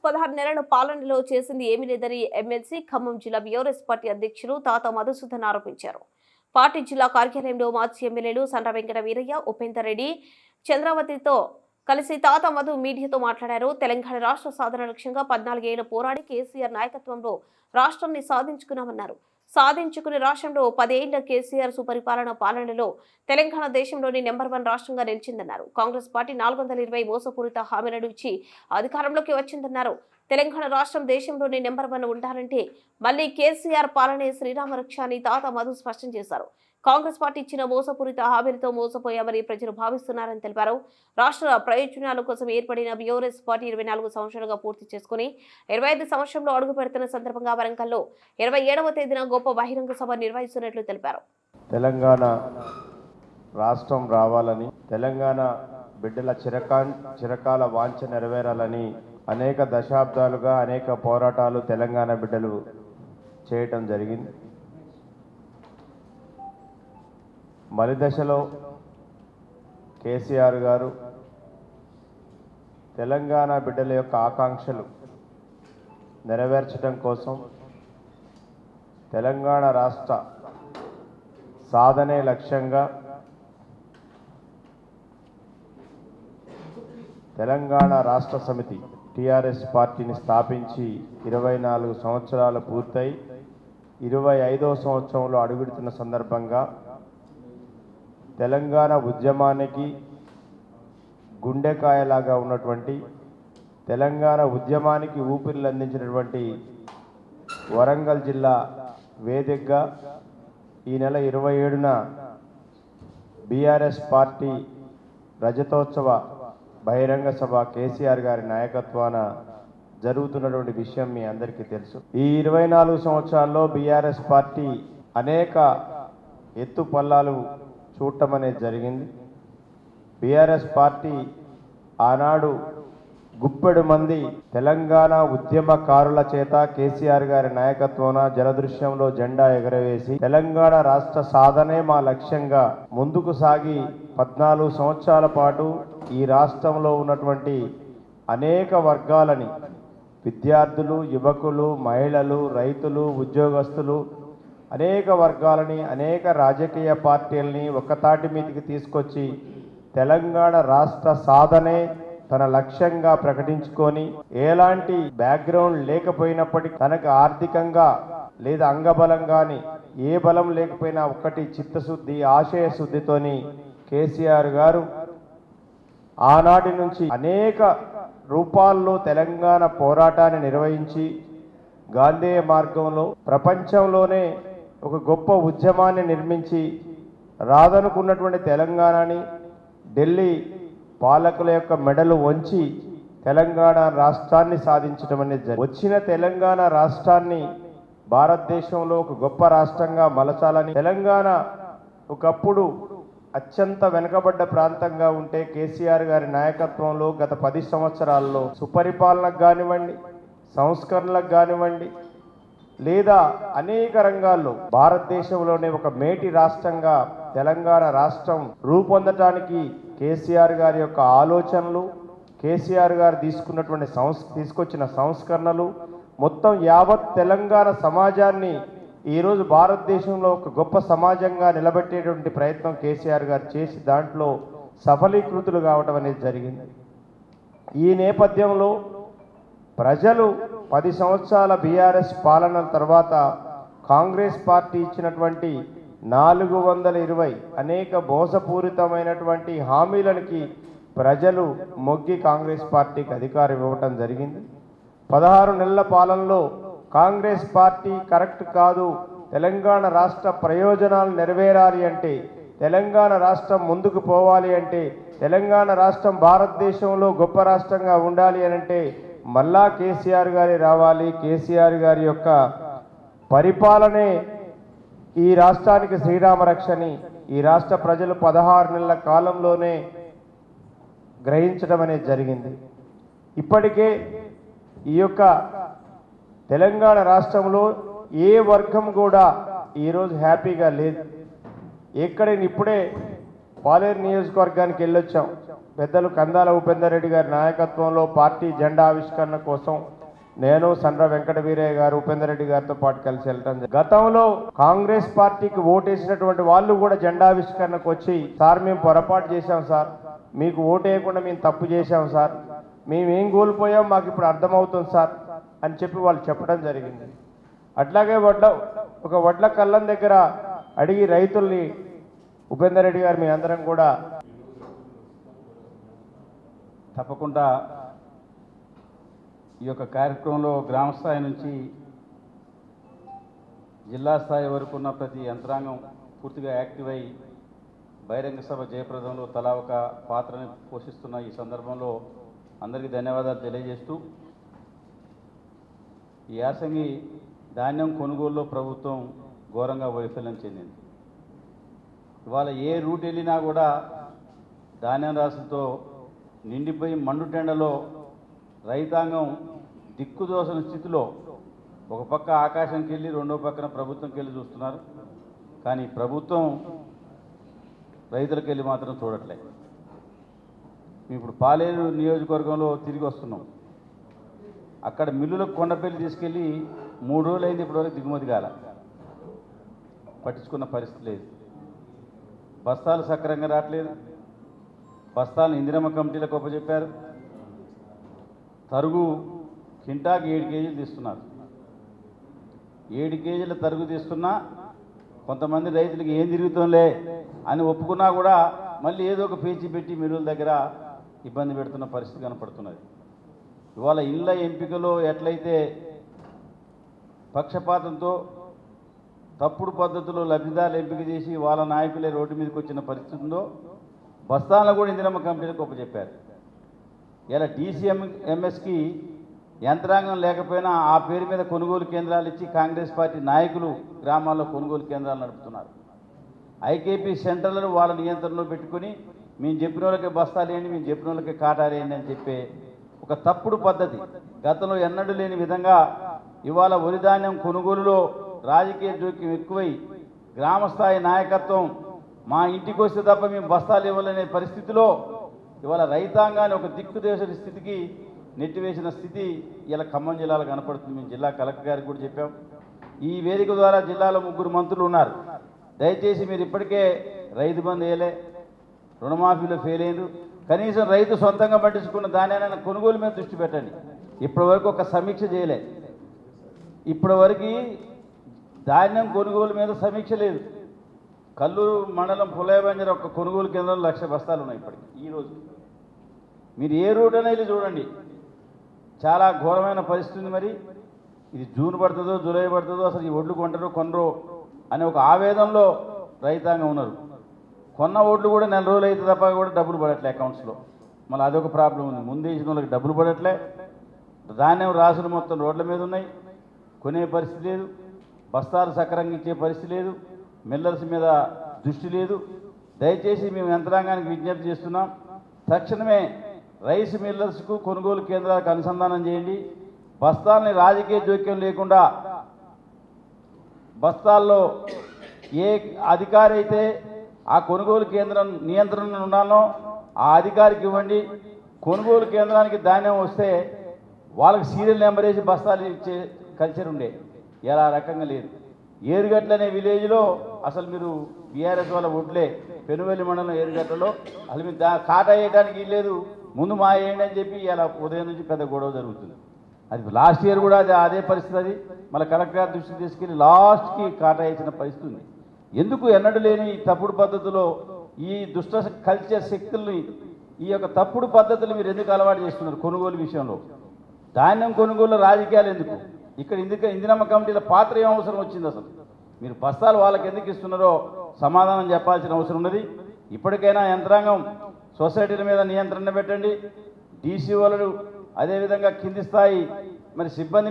16 నెలల పాలనలో చేసింది ఏమీ లేదని ఎమ్మెల్సీ ఖమ్మం జిల్లా బీఆర్ఎస్ పార్టీ అధ్యక్షులు తాత మధుసూదన్ ఆరోపించారు. పార్టీ జిల్లా కార్యాలయంలో మాజీ ఎమ్మెల్యేలు సండ్ర వెంకట వీరయ్య, ఉపేందర్ రెడ్డి, చంద్రావతితో కలిసి తాత మధు మీడియాతో మాట్లాడారు. తెలంగాణ రాష్ట్ర సాధన లక్ష్యంగా 14 ఏళ్ల పోరాడి కేసీఆర్ నాయకత్వంలో రాష్ట్రాన్ని సాధించుకున్నామన్నారు. సాధించుకుని రాష్ట్రంలో 10 ఏళ్ల కేసీఆర్ సుపరిపాలన పాలనలో తెలంగాణ దేశంలోని నెంబర్ 1 రాష్ట్రంగా నిలిచిందన్నారు. కాంగ్రెస్ పార్టీ 420 మోసపూరిత హామీలను ఇచ్చి అధికారంలోకి వచ్చిందన్నారు. తెలంగాణ రాష్ట్రం దేశంలోని నెంబర్ 1 ఉండాలంటే మళ్లీ కేసీఆర్ పాలనే శ్రీరామ రక్ష అని తాత మధు స్పష్టం చేశారు. కాంగ్రెస్ పార్టీ ఇచ్చిన మోసపూరిత హామీలతో మోసపోయామని ప్రజలు భావిస్తున్నారని తెలిపారు. రాష్ట్ర ప్రయోజనాల కోసం ఏర్పడిన బీఆర్ఎస్ పార్టీ 24 సంవత్సరాలుగా పూర్తి చేసుకుని 25 సంవత్సరంలో అడుగు పెడుతున్న సందర్భంగా వరంగల్లో 27వ తేదీన గొప్ప బహిరంగ సభ నిర్వహిస్తున్నట్లు తెలిపారు. తెలంగాణ రాష్ట్రం రావాలని, తెలంగాణ బిడ్డల చిరకాల వాంఛ నెరవేరాలని అనేక దశాబ్దాలుగా అనేక పోరాటాలు తెలంగాణ బిడ్డలు చేయటం జరిగింది. మలి దశలో కేసీఆర్ గారు తెలంగాణ బిడ్డల యొక్క ఆకాంక్షలు నెరవేర్చడం కోసం తెలంగాణ రాష్ట్ర సాధనే లక్ష్యంగా తెలంగాణ రాష్ట్ర సమితి టీఆర్ఎస్ పార్టీని స్థాపించి 24 సంవత్సరాలు పూర్తయి 25వ సంవత్సరంలో అడుగుడుతున్న సందర్భంగా తెలంగాణ ఉద్యమానికి గుండెకాయలాగా ఉన్నటువంటి, తెలంగాణ ఉద్యమానికి ఊపిరిలు అందించినటువంటి వరంగల్ జిల్లా వేదికగా ఈ నెల 27న బీఆర్ఎస్ పార్టీ రజతోత్సవ బహిరంగ సభ కేసీఆర్ గారి నాయకత్వాన జరుగుతున్నటువంటి విషయం మీ అందరికీ తెలుసు. ఈ 24 సంవత్సరాల్లో బీఆర్ఎస్ పార్టీ అనేక ఎత్తు పల్లాలు చూడటం అనేది జరిగింది. బీఆర్ఎస్ పార్టీ ఆనాడు గుప్పెడు మంది తెలంగాణ ఉద్యమకారుల చేత కేసీఆర్ గారి నాయకత్వాన జలదృశ్యంలో జెండా ఎగరవేసి తెలంగాణ రాష్ట్ర సాధనే మా లక్ష్యంగా ముందుకు సాగి 14 సంవత్సరాల పాటు ఈ రాష్ట్రంలో ఉన్నటువంటి అనేక వర్గాలని, విద్యార్థులు, యువకులు, మహిళలు, రైతులు, ఉద్యోగస్తులు, అనేక వర్గాలని, అనేక రాజకీయ పార్టీలని ఒక్కతాటి మీదకి తీసుకొచ్చి తెలంగాణ రాష్ట్ర సాధనే తన లక్ష్యంగా ప్రకటించుకొని ఎలాంటి బ్యాక్గ్రౌండ్ లేకపోయినప్పటికీ తనకు ఆర్థికంగా లేదా అంగబలం కానీ ఏ బలం లేకపోయినా ఒక్కటి చిత్తశుద్ధి, ఆశయ శుద్ధితోని కేసీఆర్ గారు ఆనాటి నుంచి అనేక రూపాల్లో తెలంగాణ పోరాటాన్ని నిర్వహించి గాంధేయ మార్గంలో ప్రపంచంలోనే ఒక గొప్ప ఉద్యమాన్ని నిర్మించి రాదనుకున్నటువంటి తెలంగాణని ఢిల్లీ పాలకుల యొక్క మెడలు వంచి తెలంగాణ రాష్ట్రాన్ని సాధించడం అనేది వచ్చిన తెలంగాణ రాష్ట్రాన్ని భారతదేశంలో ఒక గొప్ప రాష్ట్రంగా మలచాలని, తెలంగాణ ఒకప్పుడు అత్యంత వెనుకబడ్డ ప్రాంతంగా ఉంటే కేసీఆర్ గారి నాయకత్వంలో గత 10 సంవత్సరాల్లో సుపరిపాలనకు కానివ్వండి, సంస్కరణలకు కానివ్వండి, లేదా అనేక రంగాల్లో భారతదేశంలోనే ఒక మేటి రాష్ట్రంగా తెలంగాణ రాష్ట్రం రూపొందటానికి కేసీఆర్ గారి యొక్క ఆలోచనలు, కేసీఆర్ గారు తీసుకొచ్చిన సంస్కరణలు మొత్తం యావత్ తెలంగాణ సమాజాన్ని ఈరోజు భారతదేశంలో ఒక గొప్ప సమాజంగా నిలబెట్టేటువంటి ప్రయత్నం కేసీఆర్ గారు చేసి దాంట్లో సఫలీకృతులు కావడం అనేది జరిగింది. ఈ నేపథ్యంలో ప్రజలు 10 సంవత్సరాల బీఆర్ఎస్ పాలన తర్వాత కాంగ్రెస్ పార్టీ ఇచ్చినటువంటి 420 అనేక మోసపూరితమైనటువంటి హామీలకి ప్రజలు మొగ్గి కాంగ్రెస్ పార్టీకి అధికారం ఇవ్వటం జరిగింది. 16 నెలల పాలనలో కాంగ్రెస్ పార్టీ కరెక్ట్ కాదు, తెలంగాణ రాష్ట్ర ప్రయోజనాలు నెరవేరాలి అంటే, తెలంగాణ రాష్ట్రం ముందుకు పోవాలి అంటే, తెలంగాణ రాష్ట్రం భారతదేశంలో గొప్ప రాష్ట్రంగా ఉండాలి అని అంటే మళ్ళా కేసీఆర్ గారి రావాలి, కేసీఆర్ గారి యొక్క పరిపాలనే ఈ రాష్ట్రానికి శ్రీరామ రక్షని ఈ రాష్ట్ర ప్రజలు 16 నెలల కాలంలోనే గ్రహించడం అనేది జరిగింది. ఇప్పటికే ఈ యొక్క తెలంగాణ రాష్ట్రంలో ఏ వర్గం కూడా ఈరోజు హ్యాపీగా లేదు. ఇప్పుడే పాలేరు నియోజకవర్గానికి వెళ్ళొచ్చాం. పెద్దలు కందాల ఉపేందర్ రెడ్డి గారి నాయకత్వంలో పార్టీ జెండా ఆవిష్కరణ కోసం నేను సండ్ర వెంకట వీరయ్య గారు ఉపేందర్ రెడ్డి గారితో పాటు కలిసి వెళ్ళటం గతంలో కాంగ్రెస్ పార్టీకి ఓటేసినటువంటి వాళ్ళు కూడా జెండావిష్కరణకు వచ్చి సార్ మేము పొరపాటు చేశాం సార్, మీకు ఓటేయకుండా మేము తప్పు చేశాం సార్, మేమేం కోల్పోయాం మాకు ఇప్పుడు అర్థమవుతుంది సార్ అని చెప్పి వాళ్ళు చెప్పడం జరిగింది. అట్లాగే వడ్ల కళ్ళం దగ్గర అడిగి రైతుల్ని ఉపేందర్ రెడ్డి గారు మీ అందరం కూడా తప్పకుండా ఈ యొక్క కార్యక్రమంలో గ్రామ స్థాయి నుంచి జిల్లా స్థాయి వరకు ఉన్న ప్రతి యంత్రాంగం పూర్తిగా యాక్టివ్ అయి బహిరంగ సభ జయప్రదంలో తలా ఒక పాత్రని పోషిస్తున్న ఈ సందర్భంలో అందరికీ ధన్యవాదాలు తెలియజేస్తూ, ఈ యాసంగి ధాన్యం కొనుగోలులో ప్రభుత్వం ఘోరంగా వైఫల్యం చెందింది. ఇవాళ ఏ రూట్ వెళ్ళినా కూడా ధాన్యం రాసులతో నిండిపోయి మండుటెండలో రైతాంగం దిక్కుదోసన స్థితిలో ఒక పక్క ఆకాశంకి వెళ్ళి రెండో పక్కన ప్రభుత్వంకి వెళ్ళి చూస్తున్నారు. కానీ ప్రభుత్వం రైతులకు వెళ్ళి మాత్రం చూడట్లే. ఇప్పుడు పాలేరు నియోజకవర్గంలో తిరిగి వస్తున్నాం. అక్కడ మిల్లులకు కొండపల్లి తీసుకెళ్ళి 3 రోజులు అయింది, ఇప్పటివరకు దిగుమతి కాల, పట్టించుకున్న పరిస్థితి లేదు. బస్తాలు సక్రంగా రావట్లేదు. బస్తాలను ఇందిరమ్మ కమిటీలకు ఒప్పచెప్పారు. తరుగు కింటాకి 7 కేజీలు తీస్తున్నారు. 7 కేజీల తరుగు తీస్తున్నా కొంతమంది రైతులకు ఏం తిరుగుతుంలే అని ఒప్పుకున్నా కూడా మళ్ళీ ఏదో ఒక పేచీ పెట్టి మిల్లుల దగ్గర ఇబ్బంది పెడుతున్న పరిస్థితి కనపడుతున్నది. ఇవాళ ఇళ్ళ ఎంపికలో ఎట్లయితే పక్షపాతంతో తప్పుడు పద్ధతిలో లబ్ధిదారులు ఎంపిక చేసి వాళ్ళ నాయకులే రోడ్డు మీదకి వచ్చిన పరిస్థితి ఉందో, బస్తాలను కూడా ఇందిరమ్మ కమిటీలకు ఒప్పచెప్పారు. ఇలా DCMSకి యంత్రాంగం లేకపోయినా ఆ పేరు మీద కొనుగోలు కేంద్రాలు ఇచ్చి కాంగ్రెస్ పార్టీ నాయకులు గ్రామాల్లో కొనుగోలు కేంద్రాలు నడుపుతున్నారు. ఐకేపీ సెంటర్లను వాళ్ళ నియంత్రణలో పెట్టుకుని మేము చెప్పిన వాళ్ళకే బస్తాలు వేయండి, మేము చెప్పిన వాళ్ళకే కాటాలు వేయండి అని చెప్పే ఒక తప్పుడు పద్ధతి గతంలో ఎన్నడూ లేని విధంగా ఇవాళ వరి ధాన్యం కొనుగోలులో రాజకీయ జోక్యం ఎక్కువై గ్రామస్థాయి నాయకత్వం మా ఇంటికి వస్తే తప్ప మేము బస్తాలు ఇవ్వాలనే పరిస్థితిలో ఇవాళ రైతాంగాన్ని ఒక దిక్కుదేశ స్థితికి నెట్టివేసిన స్థితి ఇలా ఖమ్మం జిల్లాలో కనపడుతుంది. మేము జిల్లా కలెక్టర్ గారికి కూడా చెప్పాం. ఈ వేదిక ద్వారా జిల్లాలో 3 మంత్రులు ఉన్నారు. దయచేసి మీరు ఇప్పటికే రైతు బంధు వేయలే, రుణమాఫీలో ఫెయిల్ అయ్యారు, కనీసం రైతు సొంతంగా పట్టించుకున్న దానినైనా కొనుగోలు మీద దృష్టి పెట్టండి. ఇప్పటివరకు ఒక సమీక్ష చేయలే. ఇప్పటివరకు ధాన్యం కొనుగోలు మీద సమీక్ష లేదు. కల్లూరు మండలం పులయబంజర ఒక కొనుగోలు కేంద్రంలో 1,00,000 బస్తాలు ఉన్నాయి ఇప్పటికి. ఈరోజు మీరు ఏ రూట్ అయినా వెళ్ళి చూడండి, చాలా ఘోరమైన పరిస్థితి ఉంది. మరి ఇది జూన్ పడుతుందో జూలై పడుతుందో అసలు ఈ ఒడ్లు కొంటారో కొనరో అనే ఒక ఆవేదనలో రైతాంగం ఉన్నారు. కొన్న ఓట్లు కూడా 4 రోజులు అయితే తప్ప కూడా డబ్బులు పడట్లే అకౌంట్స్లో. మళ్ళీ అదొక ప్రాబ్లం ఉంది. ముందు వేసిన వాళ్ళకి డబ్బులు పడట్లే, ధాన్యం రాసులు మొత్తం రోడ్ల మీద ఉన్నాయి, కొనే పరిస్థితి లేదు, బస్తాలు సక్రంగా ఇచ్చే పరిస్థితి లేదు, మిల్లర్స్ మీద దృష్టి లేదు. దయచేసి మేము యంత్రాంగానికి విజ్ఞప్తి చేస్తున్నాం, తక్షణమే రైస్ మిల్లర్స్కు కొనుగోలు కేంద్రాలకు అనుసంధానం చేయండి. బస్తాలని రాజకీయ జోక్యం లేకుండా బస్తాల్లో ఏ అధికారి అయితే ఆ కొనుగోలు కేంద్రం నియంత్రణ ఉండాలో ఆ అధికారికి ఇవ్వండి. కొనుగోలు కేంద్రానికి ధాన్యం వస్తే వాళ్ళకి సీరియల్ నెంబర్ వేసి బస్తాలు ఇచ్చే కల్చర్ ఉండే, ఇలా రకంగా లేదు. ఏరుగట్ల అనే విలేజ్లో అసలు మీరు బీఆర్ఎస్ వాళ్ళ ఒడ్లే పెనువెల్లి మండలం ఏరుగట్లలో అసలు మీరు కాటా వేయడానికి లేదు, ముందు మా వేయండి అని చెప్పి ఇలా ఉదయం నుంచి పెద్ద గొడవ జరుగుతుంది. అది లాస్ట్ ఇయర్ కూడా అదే పరిస్థితి. అది మళ్ళీ కలెక్టర్ గారి దృష్టికి తీసుకెళ్ళి లాస్ట్కి కాటా వేసిన పరిస్థితి ఉంది. ఎందుకు ఎన్నడూ లేని తప్పుడు పద్ధతిలో ఈ దుష్ట కల్చర్ శక్తుల్ని, ఈ యొక్క తప్పుడు పద్ధతులు మీరు ఎందుకు అలవాటు చేస్తున్నారు? కొనుగోలు విషయంలో ధాన్యం కొనుగోలు రాజకీయాలు ఎందుకు? ఇక్కడ ఇందిరమ్మ కమిటీల పాత్ర ఏం అవసరం వచ్చింది? అసలు మీరు బస్తాలు వాళ్ళకి ఎందుకు ఇస్తున్నారో సమాధానం చెప్పాల్సిన అవసరం ఉన్నది. ఇప్పటికైనా యంత్రాంగం సొసైటీల మీద నియంత్రణ పెట్టండి. DC వాళ్ళు అదేవిధంగా కింది స్థాయి మరి సిబ్బంది